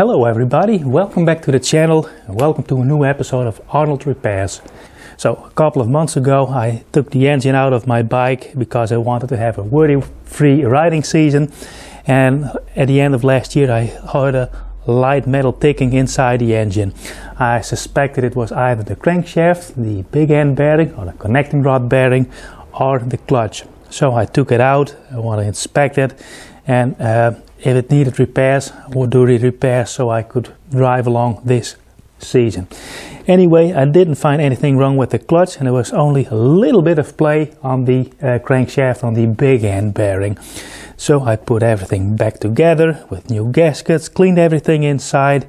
Hello everybody, welcome back to the channel and welcome to a new episode of Arnold Repairs. So a couple of months ago I took the engine out of my bike because I wanted to have a worry-free riding season, and at the end of last year I heard a light metal ticking inside the engine. I suspected it was either the crankshaft, the big end bearing or the connecting rod bearing or the clutch. So I took it out, I want to inspect it, and if it needed repairs, I would do the repairs so I could drive along this season. Anyway, I didn't find anything wrong with the clutch, and there was only a little bit of play on the crankshaft on the big end bearing. So I put everything back together with new gaskets, cleaned everything inside,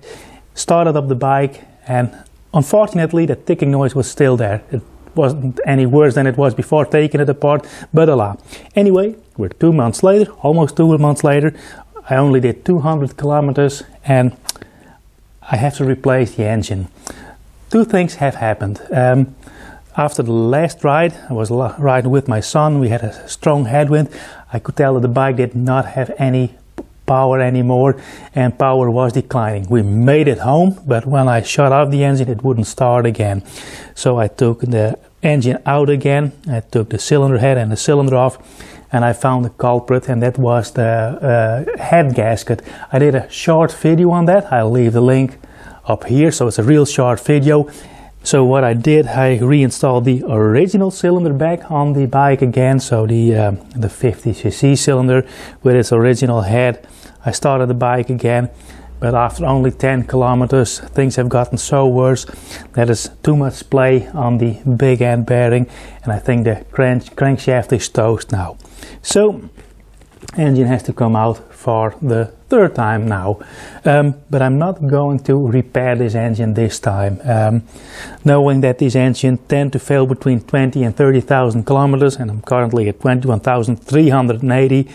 started up the bike, and unfortunately the ticking noise was still there. It wasn't any worse than it was before taking it apart, but alas. Anyway, we're 2 months later, almost 2 months later. I only did 200 kilometers and I have to replace the engine. Two things have happened. After the last ride, I was riding with my son, we had a strong headwind. I could tell that the bike did not have any power anymore and power was declining. We made it home, but when I shut off the engine it wouldn't start again. So I took the engine out again, I took the cylinder head and the cylinder off, and I found the culprit, and that was the head gasket. I did a short video on that, I'll leave the link up here, so it's a real short video. So what I did, I reinstalled the original cylinder back on the bike again, so the 50cc cylinder with its original head. I started the bike again, but after only 10 kilometers things have gotten so worse that there's too much play on the big end bearing, and I think the crankshaft is toast now. So engine has to come out for the third time now, but I'm not going to repair this engine this time, knowing that this engine tend to fail between 20 and 30,000 kilometers, and I'm currently at 21,380.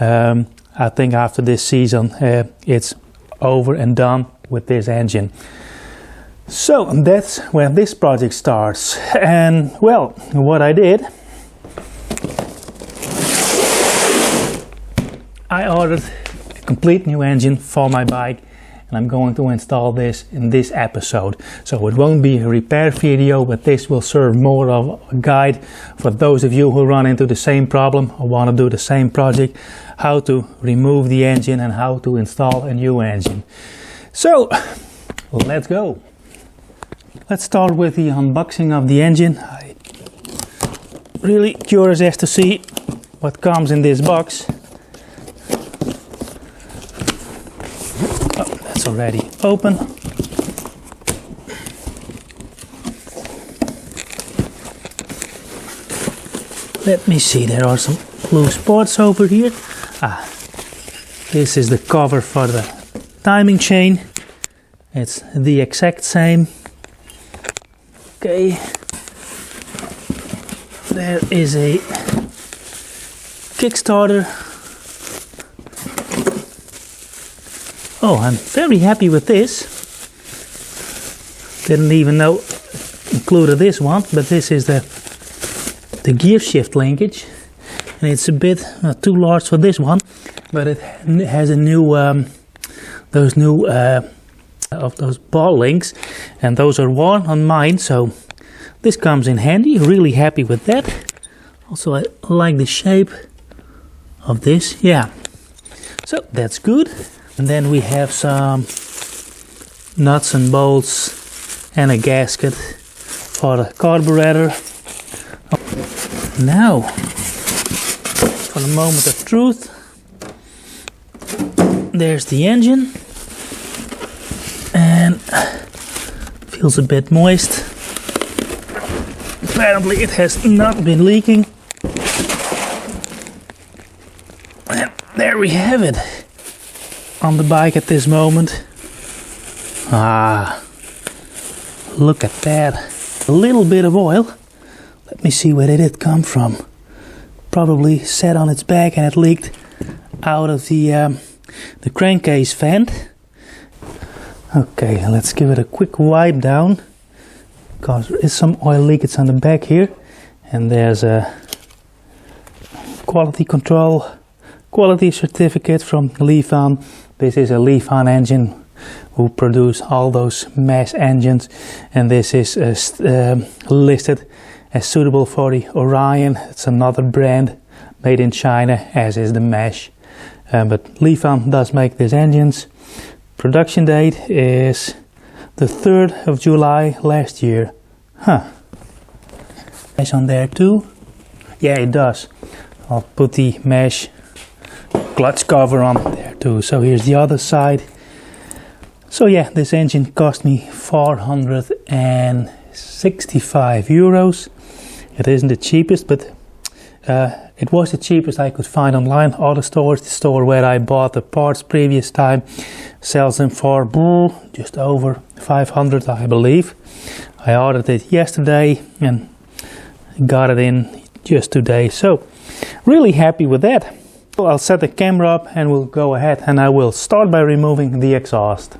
I think after this season it's over and done with this engine. So that's where this project starts. And well, what I did, I ordered a complete new engine for my bike, and I'm going to install this in this episode. So it won't be a repair video, but this will serve more of a guide for those of you who run into the same problem or want to do the same project, how to remove the engine and how to install a new engine. So let's go. Let's start with the unboxing of the engine. I'm really curious as to see what comes in this box. Oh, that's already open. Let me see, there are some loose parts over here. This is the cover for the timing chain. It's the exact same. Okay. There is a Kickstarter. Oh, I'm very happy with this. Didn't even know included this one, but this is the gear shift linkage, and it's a bit too large for this one, but it has a new those ball links, and those are worn on mine, so this comes in handy. Really happy with that. Also, I like the shape of this. Yeah, so that's good. And then we have some nuts and bolts and a gasket for the carburetor. Now, for the moment of truth, there's the engine, and feels a bit moist. Apparently it has not been leaking. And there we have it on the bike at this moment. Look at that. A little bit of oil. Let me see where did it come from. Probably sat on its back and it leaked out of the crankcase vent. Okay, let's give it a quick wipe down, because there is some oil leakage on the back here, and there's a quality control quality certificate from Lifan. This is a Lifan engine who produce all those mesh engines, and this is listed as suitable for the Orion. It's another brand made in China, as is the mesh, but Lifan does make these engines. Production date is the 3rd of July last year. Mesh on there too? Yeah, it does. I'll put the mesh clutch cover on there too. So here's the other side. So yeah, this engine cost me 465 euros. It isn't the cheapest, but it was the cheapest I could find online. Other stores, the store where I bought the parts previous time, sells them for just over 500, I believe. I ordered it yesterday and got it in just today, so really happy with that. I'll set the camera up and we'll go ahead, and I will start by removing the exhaust.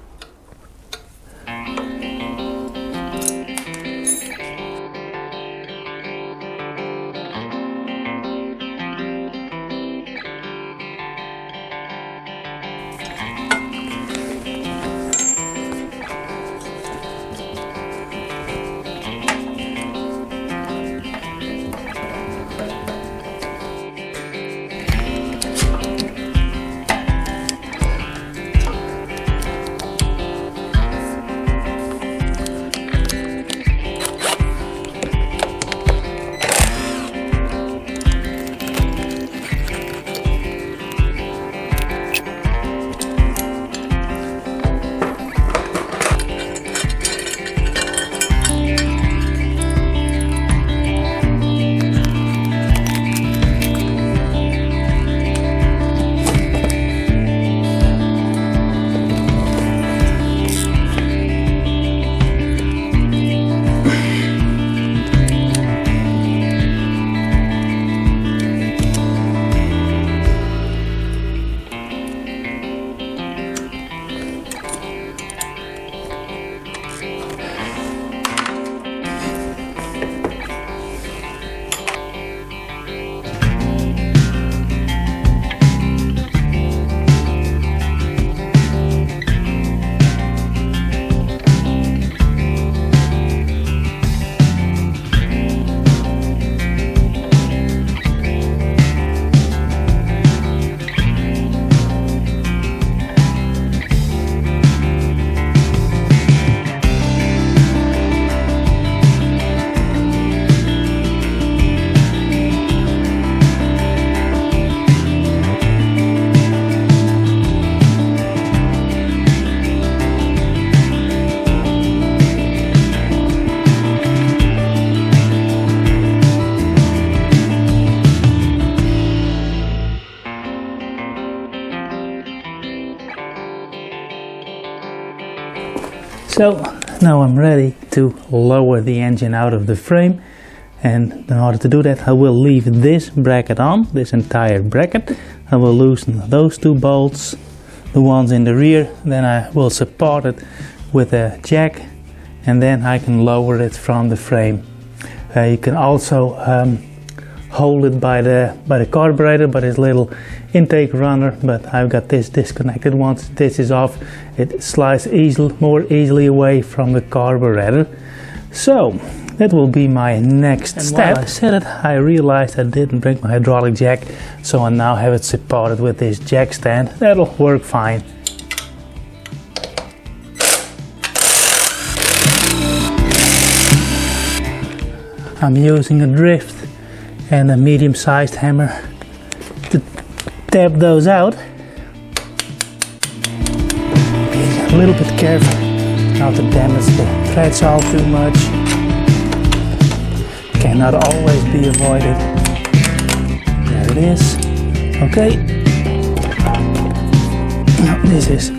So now I'm ready to lower the engine out of the frame, and in order to do that I will leave this bracket on, this entire bracket. I will loosen those two bolts, the ones in the rear, then I will support it with a jack, and then I can lower it from the frame. You can also hold it by the carburetor, by this little intake runner, but I've got this disconnected. Once this is off, it slides more easily away from the carburetor. So that will be my next step. While I said it, I realized I didn't bring my hydraulic jack, so I now have it supported with this jack stand. That'll work fine. I'm using a drift and a medium-sized hammer to tap those out. Be a little bit careful not to damage the threads all too much. Cannot always be avoided. There it is. Okay. Now this is.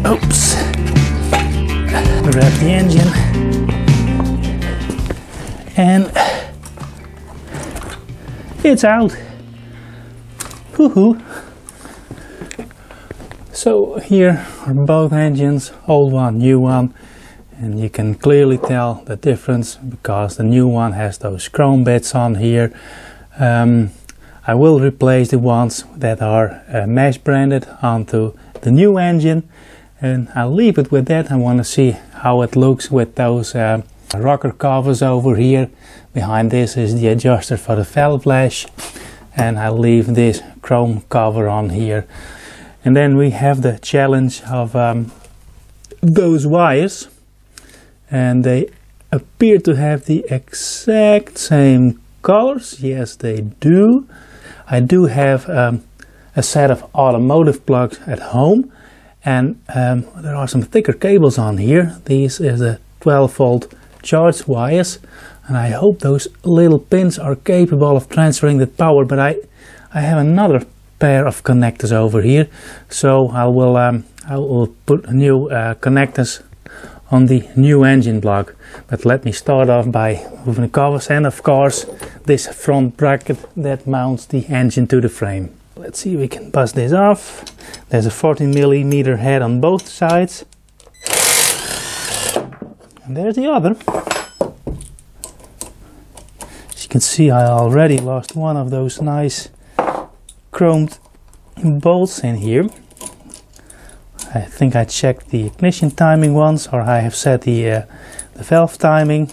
Oops. Grab the engine and it's out. Woohoo! So here are both engines, old one, new one, and you can clearly tell the difference because the new one has those chrome bits on here. I will replace the ones that are mesh branded onto the new engine, and I'll leave it with that. I want to see how it looks with those rocker covers over here. Behind this is the adjuster for the valve lash, and I'll leave this chrome cover on here. And then we have the challenge of those wires, and they appear to have the exact same colors. Yes, they do. I do have a set of automotive plugs at home, and there are some thicker cables on here. These is the 12-volt charge wires, and I hope those little pins are capable of transferring the power, but I have another pair of connectors over here, so I will put new connectors on the new engine block. But let me start off by moving the covers, and of course this front bracket that mounts the engine to the frame. Let's see if we can bust this off. There's a 14mm head on both sides, and there's the other. As you can see, I already lost one of those nice chromed bolts in here. I think I checked the ignition timing once, or I have set the valve timing,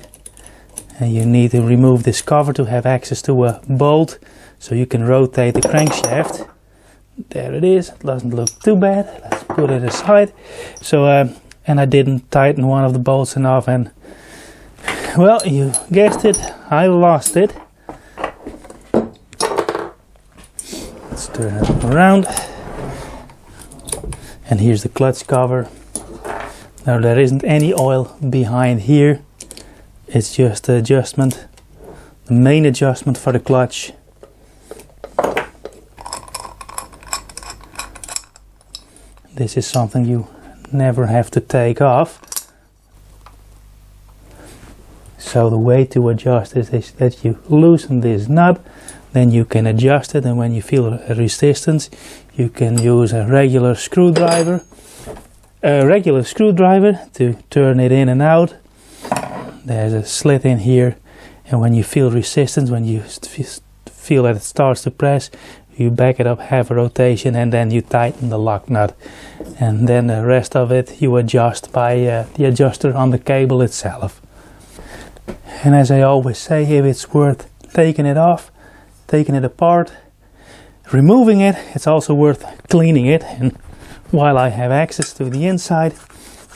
and you need to remove this cover to have access to a bolt so you can rotate the crankshaft. There it is. It doesn't look too bad. Let's put it aside. So and I didn't tighten one of the bolts enough, and well, you guessed it, I lost it. Let's turn it around. And here's the clutch cover. Now there isn't any oil behind here. It's just the adjustment, the main adjustment for the clutch. This is something you never have to take off. So the way to adjust it is that you loosen this nut, then you can adjust it, and when you feel a resistance, you can use a regular screwdriver to turn it in and out. There's a slit in here, and when you feel resistance, when you feel that it starts to press, you back it up half a rotation, and then you tighten the lock nut, and then the rest of it you adjust by the adjuster on the cable itself. And as I always say, if it's worth taking it off, taking it apart, removing it, it's also worth cleaning it. And while I have access to the inside,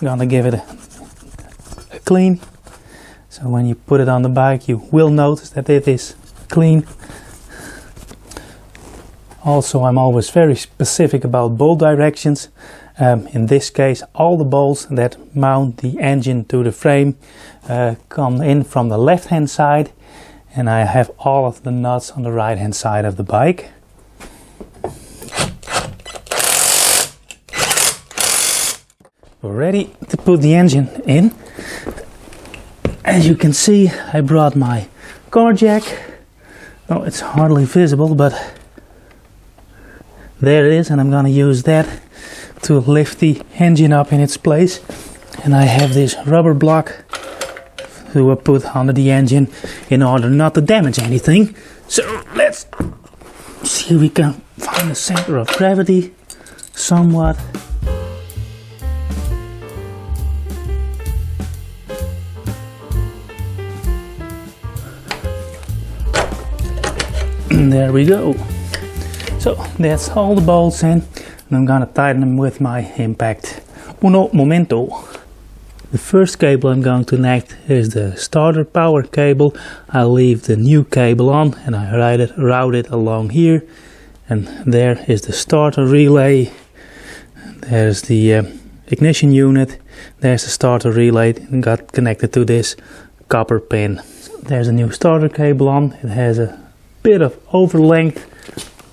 I'm gonna give it a clean. So when you put it on the bike, you will notice that it is clean. Also, I'm always very specific about bolt directions. In this case, all the bolts that mount the engine to the frame come in from the left hand side, and I have all of the nuts on the right hand side of the bike. We're ready to put the engine in. As you can see, I brought my car jack. Oh, it's hardly visible, but there it is, and I'm gonna use that to lift the engine up in its place. And I have this rubber block to put under the engine in order not to damage anything. So let's see if we can find the center of gravity somewhat. And there we go. So that's all the bolts in, and I'm gonna tighten them with my impact. Uno momento. The first cable I'm going to connect is the starter power cable. I'll leave the new cable on, and I route it along here. And there is the starter relay. There's the ignition unit. There's the starter relay, and got connected to this copper pin. There's a new starter cable on. It has a bit of overlength,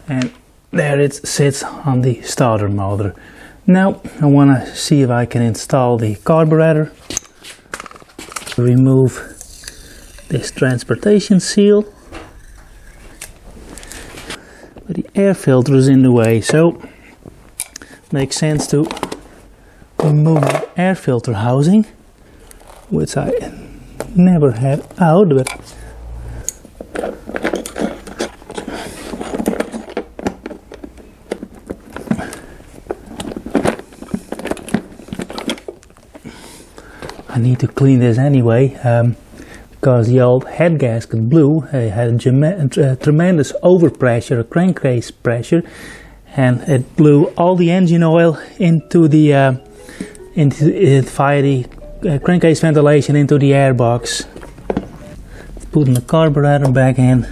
and there it sits on the starter motor. Now I want to see if I can install the carburetor. Remove this transportation seal, but the air filter is in the way, so it makes sense to remove the air filter housing, which I never had out, but I need to clean this anyway, because the old head gasket blew. It had a tremendous overpressure, a crankcase pressure, and it blew all the engine oil into the via the crankcase ventilation into the airbox. Putting the carburetor back in.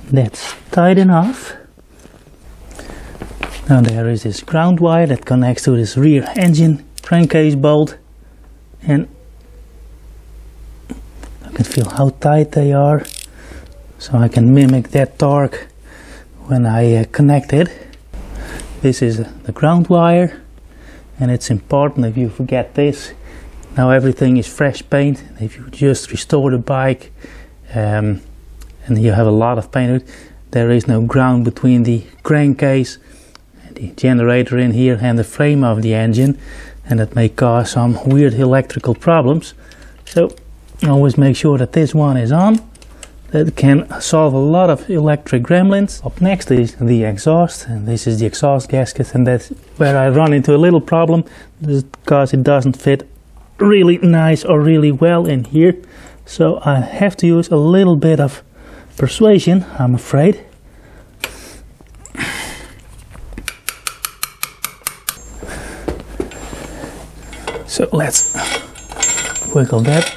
That's tight enough. Now there is this ground wire that connects to this rear engine crankcase bolt, and I can feel how tight they are, so I can mimic that torque when I connect it. This is the ground wire, and it's important if you forget this. Now everything is fresh paint. If you just restore the bike and you have a lot of paint, there is no ground between the crankcase and the generator in here and the frame of the engine, and that may cause some weird electrical problems. So always make sure that this one is on. That can solve a lot of electric gremlins. Up next is the exhaust, and this is the exhaust gasket, and that's where I run into a little problem because it doesn't fit really nice or really well in here. So I have to use a little bit of persuasion, I'm afraid. So let's wiggle that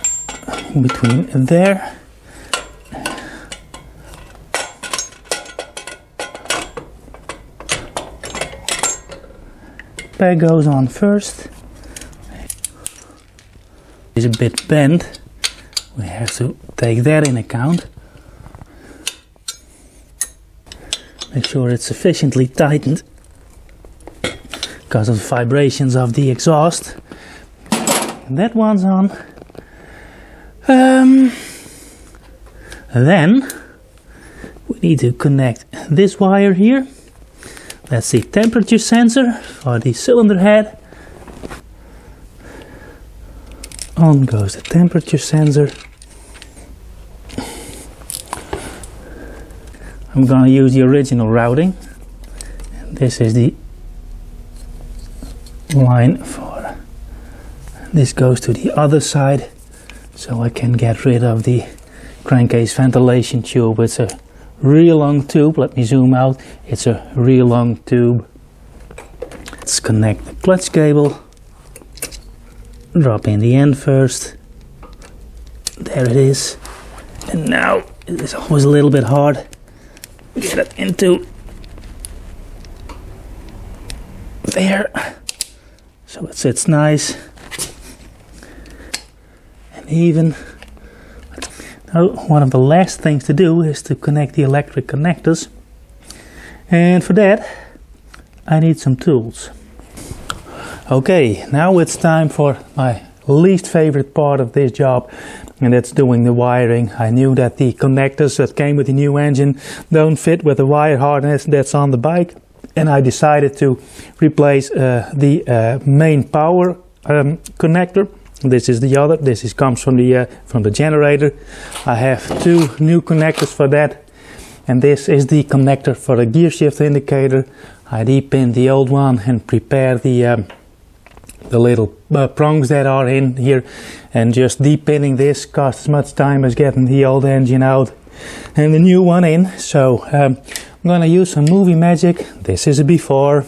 in between there. Peg goes on first. It's a bit bent. We have to take that in account. Make sure it's sufficiently tightened because of the vibrations of the exhaust. And that one's on. And then we need to connect this wire here. That's the temperature sensor for the cylinder head. On goes the temperature sensor. I'm going to use the original routing. This is the line for, this goes to the other side, so I can get rid of the crankcase ventilation tube. It's a real long tube. Let me zoom out. It's a real long tube. Let's connect the clutch cable. Drop in the end first. There it is. And now it's always a little bit hard. Get it into there, so it sits nice and even. Now, one of the last things to do is to connect the electric connectors, and for that I need some tools. Okay, now it's time for my least favorite part of this job, and that's doing the wiring. I knew that the connectors that came with the new engine don't fit with the wire harness that's on the bike, and I decided to replace the main power connector. This is the other. This comes from the generator. I have two new connectors for that, and this is the connector for the gear shift indicator. I de-pinned the old one and prepared the little prongs that are in here, and just de-pinning this costs as much time as getting the old engine out and the new one in. So I'm gonna use some movie magic. This is a before.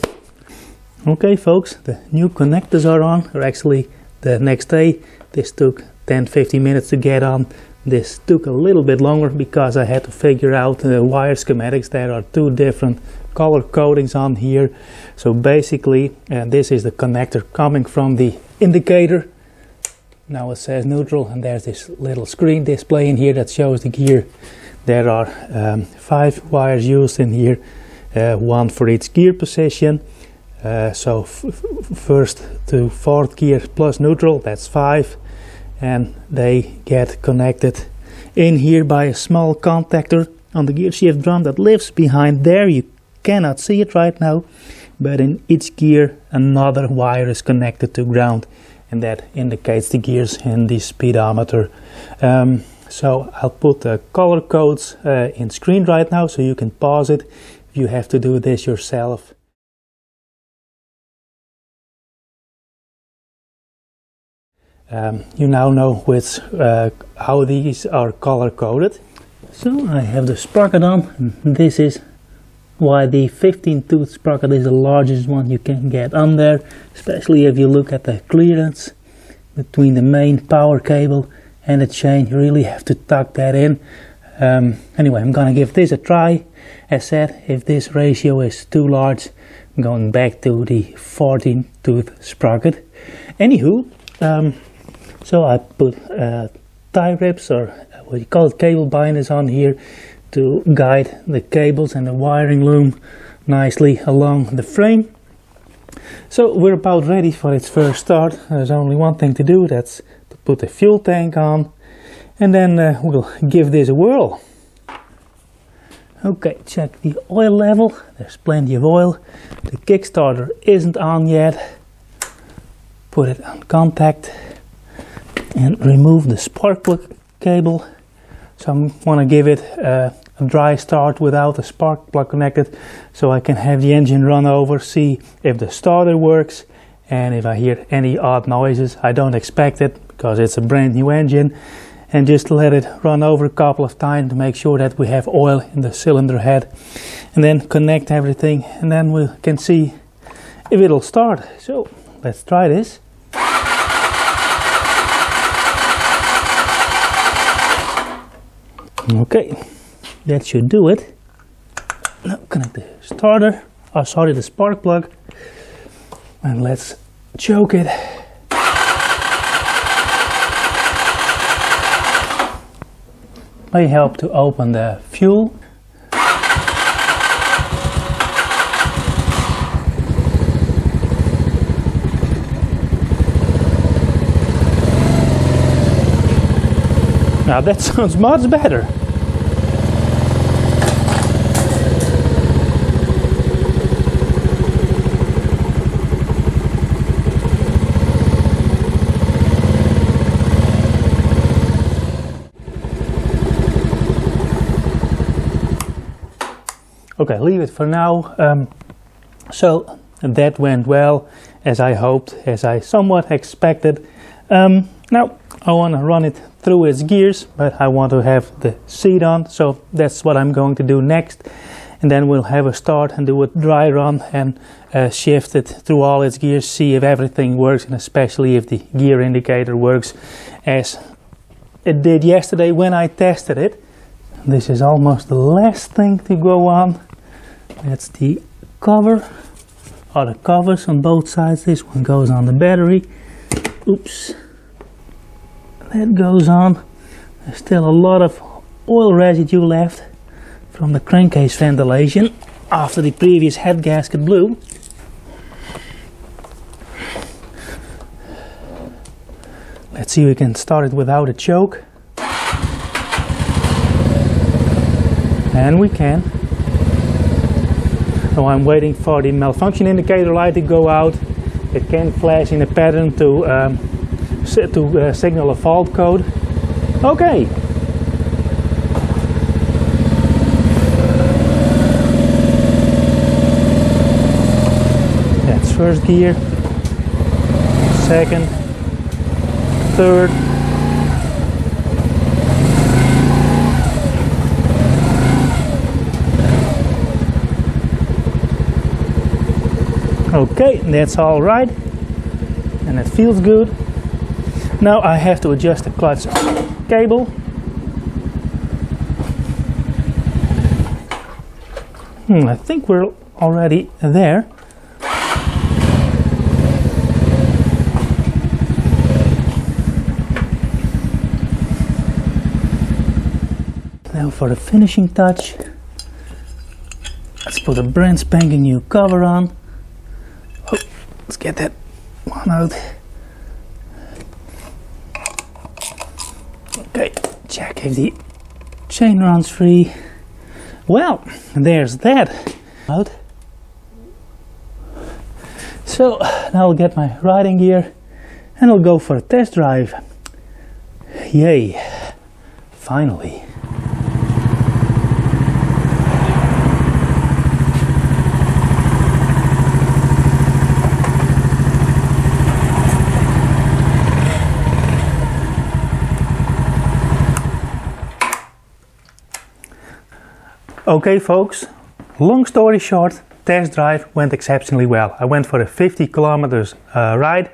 Okay folks, the new connectors are on, or actually the next day. This took 10-15 minutes to get on. This took a little bit longer because I had to figure out the wire schematics. There are two different color codings on here. So basically this is the connector coming from the indicator. Now it says neutral, and there's this little screen display in here that shows the gear. There are 5 wires used in here, one for each gear position. So first to fourth gear plus neutral, that's 5, and they get connected in here by a small contactor on the gear shift drum that lives behind there. You cannot see it right now, but in each gear another wire is connected to ground, and that indicates the gears in the speedometer. So I'll put the color codes in screen right now, so you can pause it if you have to do this yourself. You now know how these are color coded. So I have the sprocket on, and this is why the 15 tooth sprocket is the largest one you can get on there, especially if you look at the clearance between the main power cable and the chain. You really have to tuck that in. Anyway, I'm gonna give this a try. As said, if this ratio is too large, I'm going back to the 14 tooth sprocket. Anywho, so I put tie rips, or what you call it, cable binders, on here to guide the cables and the wiring loom nicely along the frame. So we're about ready for its first start. There's only one thing to do, that's to put the fuel tank on, and then we'll give this a whirl. Okay, check the oil level. There's plenty of oil. The Kickstarter isn't on yet. Put it on contact and remove the spark plug cable. So I want to give it a dry start without the spark plug connected, so I can have the engine run over, see if the starter works, and if I hear any odd noises. I don't expect it because it's a brand new engine, and just let it run over a couple of times to make sure that we have oil in the cylinder head, and then connect everything, and then we can see if it'll start. So let's try this. Okay, that should do it. Now connect the starter, the spark plug, and let's choke it. May help to open the fuel. Now that sounds much better. Okay, leave it for now. So that went well, as I hoped, as I somewhat expected. Now I want to run it through its gears, but I want to have the seat on, so that's what I'm going to do next. And then we'll have a start and do a dry run and shift it through all its gears, see if everything works, and especially if the gear indicator works as it did yesterday when I tested it. This is almost the last thing to go on. That's the cover, or the covers on both sides. This one goes on the battery. Oops. That goes on. There's still a lot of oil residue left from the crankcase ventilation after the previous head gasket blew. Let's see if we can start it without a choke. And we can. So I'm waiting for the malfunction indicator light to go out. It can flash in a pattern to signal a fault code. Okay. That's first gear, second, third. Okay, that's all right, and it feels good. Now I have to adjust the clutch cable. I think we're already there. Now for the finishing touch, let's put a brand spanking new cover on. Oh, let's get that one out. Okay, check if the chain runs free. Well, there's that out. So now I'll get my riding gear and I'll go for a test drive. Yay, finally. Okay folks, long story short, test drive went exceptionally well. I went for a 50 kilometers ride,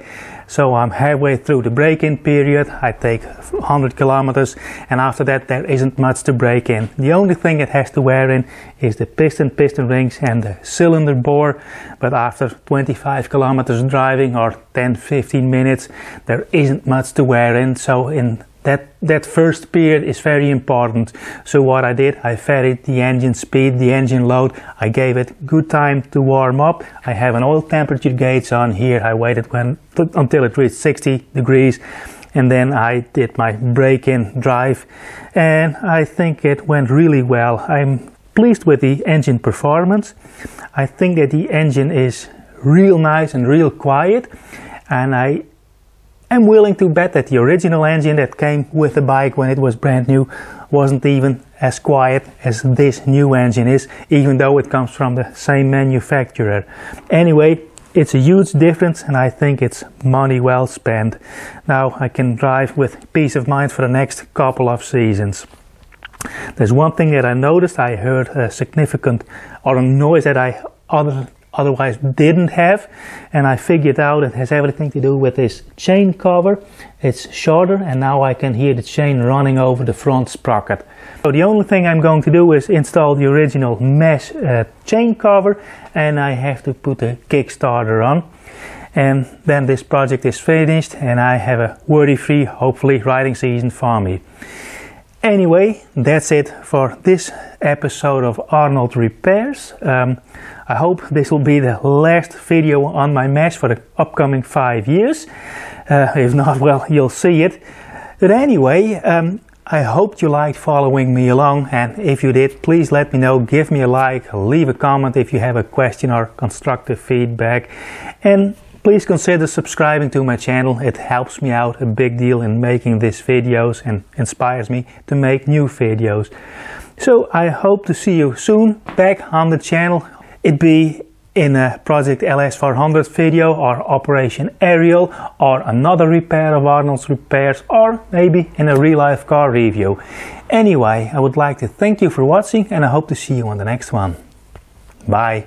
so I'm halfway through the break-in period. I take 100 kilometers, and after that there isn't much to break in. The only thing it has to wear in is the piston rings and the cylinder bore, but after 25 kilometers driving or 10-15 minutes there isn't much to wear in, so in that first period is very important. So what I did, I varied the engine speed, the engine load. I gave it good time to warm up. I have an oil temperature gauge on here. I waited until it reached 60 degrees, and then I did my break-in drive, and I think it went really well. I'm pleased with the engine performance. I think that the engine is real nice and real quiet, and I'm willing to bet that the original engine that came with the bike when it was brand new wasn't even as quiet as this new engine is, even though it comes from the same manufacturer. Anyway, it's a huge difference, and I think it's money well spent. Now I can drive with peace of mind for the next couple of seasons. There's one thing that I noticed. I heard a significant or a noise that I otherwise didn't have, and I figured out it has everything to do with this chain cover. It's shorter, and now I can hear the chain running over the front sprocket. So the only thing I'm going to do is install the original mesh chain cover, and I have to put a Kickstarter on, and then this project is finished and I have a worry-free, hopefully, riding season for me. Anyway, that's it for this episode of Arnold Repairs. I hope this will be the last video on my mesh for the upcoming 5 years. If not, well, you'll see it. But anyway, I hope you liked following me along, and if you did, please let me know. Give me a like, leave a comment if you have a question or constructive feedback, and please consider subscribing to my channel. It helps me out a big deal in making these videos and inspires me to make new videos. So I hope to see you soon back on the channel. It be in a Project LS400 video, or Operation Aerial, or another repair of Arnold's Repairs, or maybe in a real life car review. Anyway, I would like to thank you for watching, and I hope to see you on the next one. Bye.